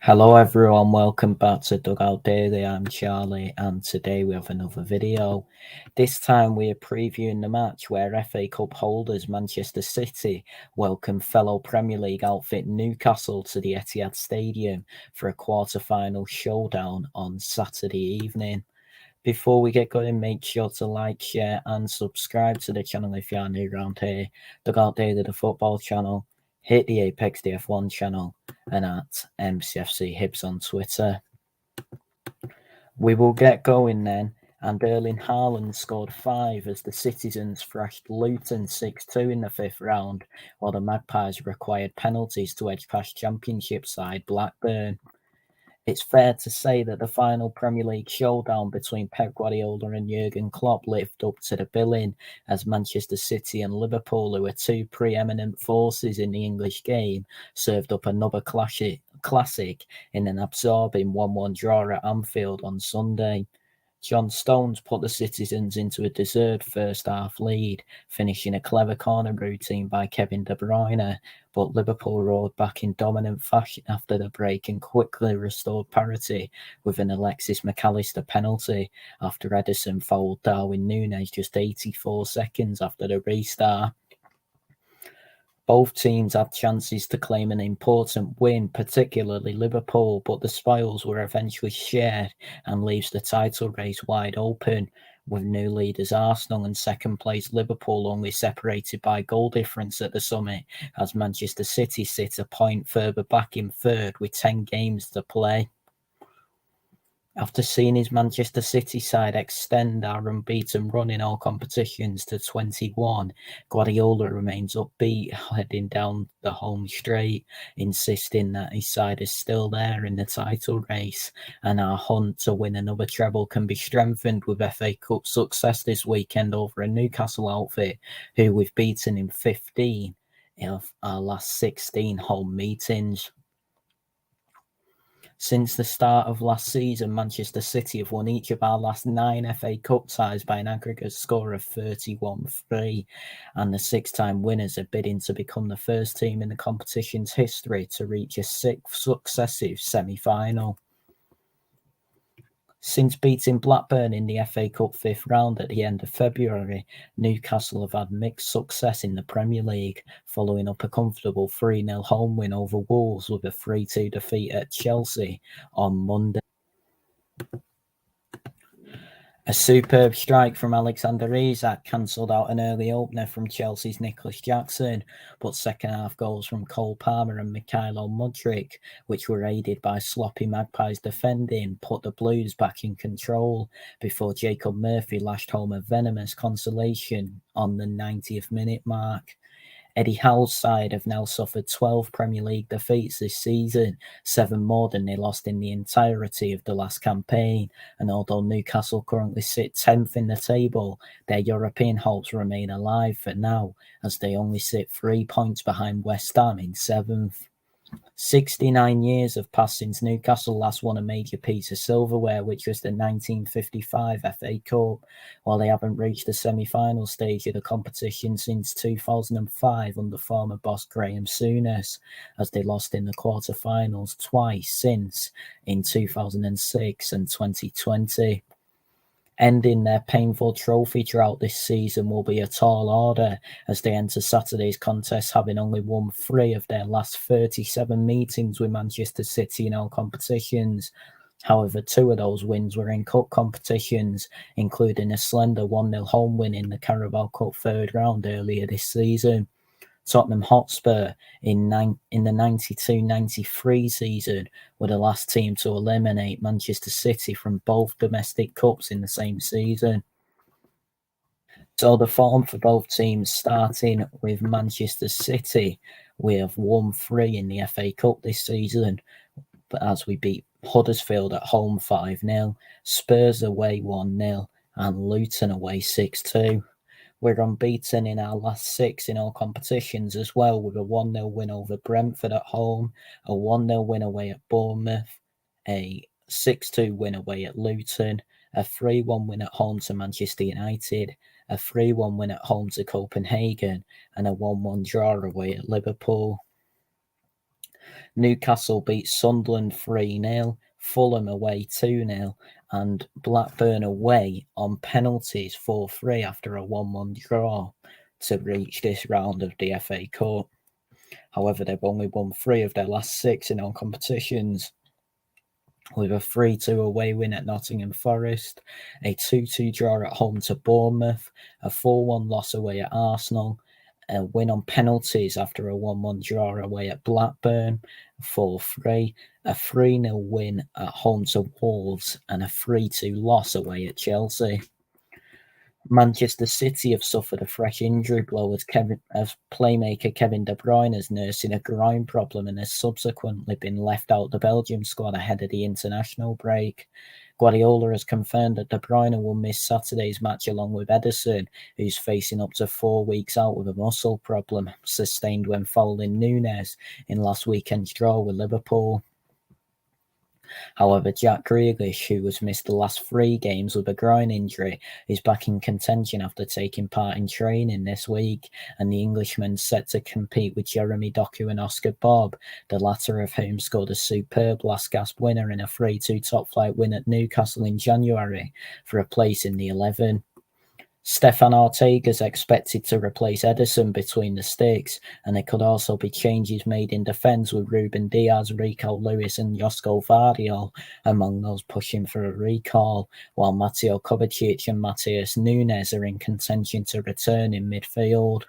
Hello everyone, welcome back to Dugout Daily. I'm Charlie and today we have another video. This time we are previewing the match where FA Cup holders Manchester City welcome fellow Premier League outfit Newcastle to the Etihad Stadium for a quarter-final showdown on Saturday evening. Before we get going, make sure to like, share and subscribe to the channel if you are new around here. Dugout Daily, the football channel. Hit the Apex the F1 channel and at MCFC Hibs on Twitter. We will get going then, and Erling Haaland scored 5 as the Citizens thrashed Luton 6-2 in the 5th round, while the Magpies required penalties to edge past Championship side Blackburn. It's fair to say that the final Premier League showdown between Pep Guardiola and Jurgen Klopp lived up to the billing, as Manchester City and Liverpool, who are two preeminent forces in the English game, served up another classic in an absorbing 1-1 draw at Anfield on Sunday. John Stones put the Citizens into a deserved first-half lead, finishing a clever corner routine by Kevin De Bruyne, but Liverpool roared back in dominant fashion after the break and quickly restored parity with an Alexis McAllister penalty after Ederson fouled Darwin Núñez just 84 seconds after the restart. Both teams had chances to claim an important win, particularly Liverpool, but the spoils were eventually shared and leaves the title race wide open, with new leaders Arsenal and second place Liverpool only separated by goal difference at the summit, as Manchester City sit a point further back in third with 10 games to play. After seeing his Manchester City side extend our unbeaten run in all competitions to 21, Guardiola remains upbeat heading down the home straight, insisting that his side is still there in the title race and our hunt to win another treble can be strengthened with FA Cup success this weekend over a Newcastle outfit who we've beaten in 15 of our last 16 home meetings. Since the start of last season, Manchester City have won each of our last 9 FA Cup ties by an aggregate score of 31-3, and the 6-time winners are bidding to become the first team in the competition's history to reach a 6th successive semi-final. Since beating Blackburn in the FA Cup 5th round at the end of February, Newcastle have had mixed success in the Premier League, following up a comfortable 3-0 home win over Wolves with a 3-2 defeat at Chelsea on Monday. A superb strike from Alexander Isak cancelled out an early opener from Chelsea's Nicholas Jackson, but second-half goals from Cole Palmer and Mikhailo Mudryk, which were aided by sloppy Magpies defending, put the Blues back in control before Jacob Murphy lashed home a venomous consolation on the 90th minute mark. Eddie Howe's side have now suffered 12 Premier League defeats this season, 7 more than they lost in the entirety of the last campaign, and although Newcastle currently sit 10th in the table, their European hopes remain alive for now, as they only sit 3 points behind West Ham in 7th. 69 years have passed since Newcastle last won a major piece of silverware, which was the 1955 FA Cup, while they haven't reached the semi-final stage of the competition since 2005 under former boss Graham Souness, as they lost in the quarter-finals twice since, in 2006 and 2020. Ending their painful trophy drought this season will be a tall order, as they enter Saturday's contest having only won 3 of their last 37 meetings with Manchester City in all competitions. However, 2 of those wins were in cup competitions, including a slender 1-0 home win in the Carabao Cup 3rd round earlier this season. Tottenham Hotspur in the 92-93 season were the last team to eliminate Manchester City from both domestic cups in the same season. So the form for both teams, starting with Manchester City, we have won 3 in the FA Cup this season, but as we beat Huddersfield at home 5-0, Spurs away 1-0, and Luton away 6-2. We're unbeaten in our last 6 in all competitions as well, with a 1-0 win over Brentford at home, a 1-0 win away at Bournemouth, a 6-2 win away at Luton, a 3-1 win at home to Manchester United, a 3-1 win at home to Copenhagen, and a 1-1 draw away at Liverpool. Newcastle beat Sunderland 3-0, Fulham away 2-0, and Blackburn away on penalties 4-3 after a 1-1 draw to reach this round of the FA Cup. However, they've only won 3 of their last 6 in all competitions, with a 3-2 away win at Nottingham Forest, a 2-2 draw at home to Bournemouth, a 4-1 loss away at Arsenal, a win on penalties after a 1-1 draw away at Blackburn, 4-3, a 3-0 win at home to Wolves, and a 3-2 loss away at Chelsea. Manchester City have suffered a fresh injury blow as playmaker Kevin De Bruyne is nursing a groin problem and has subsequently been left out the Belgium squad ahead of the international break. Guardiola has confirmed that De Bruyne will miss Saturday's match along with Ederson, who's facing up to 4 weeks out with a muscle problem sustained when fouling Nunez in last weekend's draw with Liverpool. However, Jack Grealish, who has missed the last 3 games with a groin injury, is back in contention after taking part in training this week, and the Englishman's set to compete with Jeremy Doku and Oscar Bob, the latter of whom scored a superb last-gasp winner in a 3-2 top-flight win at Newcastle in January for a place in the 11. Stefan Ortega is expected to replace Ederson between the sticks, and there could also be changes made in defence with Ruben Diaz, Rico Lewis and Josko Vardiol among those pushing for a recall, while Mateo Kovacic and Matheus Nunes are in contention to return in midfield.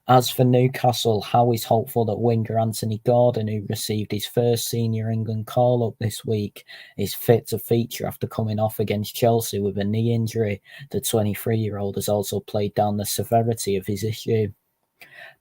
As for Newcastle, Howe is hopeful that winger Anthony Gordon, who received his first senior England call-up this week, is fit to feature after coming off against Chelsea with a knee injury. The 23-year-old has also played down the severity of his issue.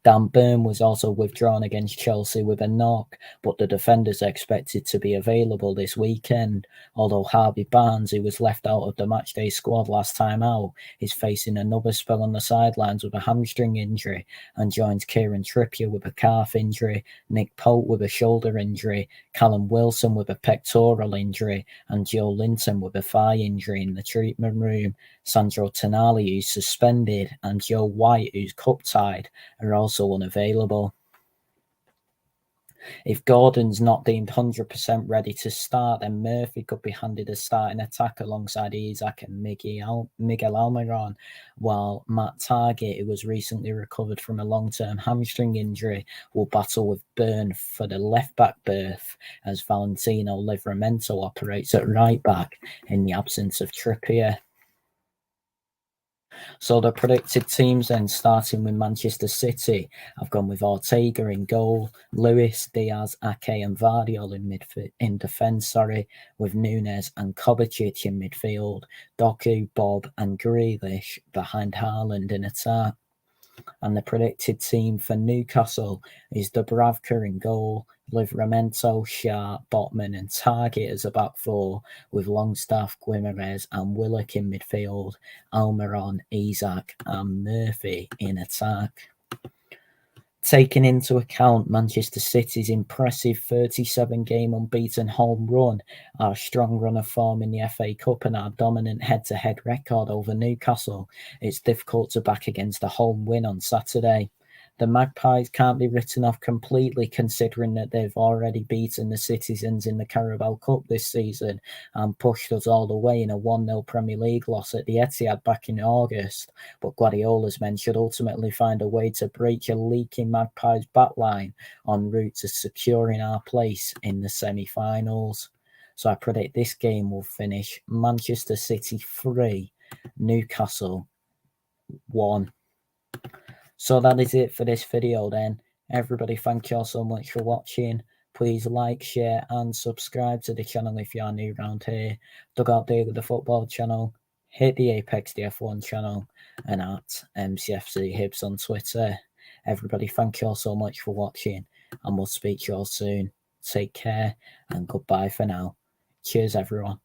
Dan Burn was also withdrawn against Chelsea with a knock, but the defender's expected to be available this weekend, although Harvey Barnes, who was left out of the matchday squad last time out, is facing another spell on the sidelines with a hamstring injury and joins Kieran Trippier with a calf injury, Nick Pope with a shoulder injury, Callum Wilson with a pectoral injury, and Joe Linton with a thigh injury in the treatment room. Sandro Tonali, who's suspended, and Joe White, who's cup-tied, are also unavailable. If Gordon's not deemed 100% ready to start, then Murphy could be handed a starting attack alongside Isaac and Miguel Almiron, while Matt Targett, who was recently recovered from a long-term hamstring injury, will battle with Burn for the left-back berth as Valentino Livramento operates at right-back in the absence of Trippier. So the predicted teams then, starting with Manchester City, I've gone with Ortega in goal, Lewis, Diaz, Ake and Vardiol in defence, with Nunes and Kovacic in midfield, Doku, Bob and Grealish behind Haaland in attack. And the predicted team for Newcastle is Dubravka in goal, Livramento, Shah, Botman and Targett as a back four, with Longstaff, Guimarães and Willock in midfield, Almiron, Isaac and Murphy in attack. Taking into account Manchester City's impressive 37-game unbeaten home run, our strong run of form in the FA Cup and our dominant head-to-head record over Newcastle, it's difficult to back against a home win on Saturday. The Magpies can't be written off completely, considering that they've already beaten the Citizens in the Carabao Cup this season and pushed us all the way in a 1-0 Premier League loss at the Etihad back in August. But Guardiola's men should ultimately find a way to breach a leaking Magpies backline en route to securing our place in the semi-finals. So I predict this game will finish Manchester City 3, Newcastle 1. So that is it for this video then. Everybody, thank you all so much for watching. Please like, share and subscribe to the channel if you are new around here. Dugout Daily, the football channel. Hit the Apex DF1 channel and at MCFC Hibs on Twitter. Everybody, thank you all so much for watching and we'll speak to you all soon. Take care and goodbye for now. Cheers everyone.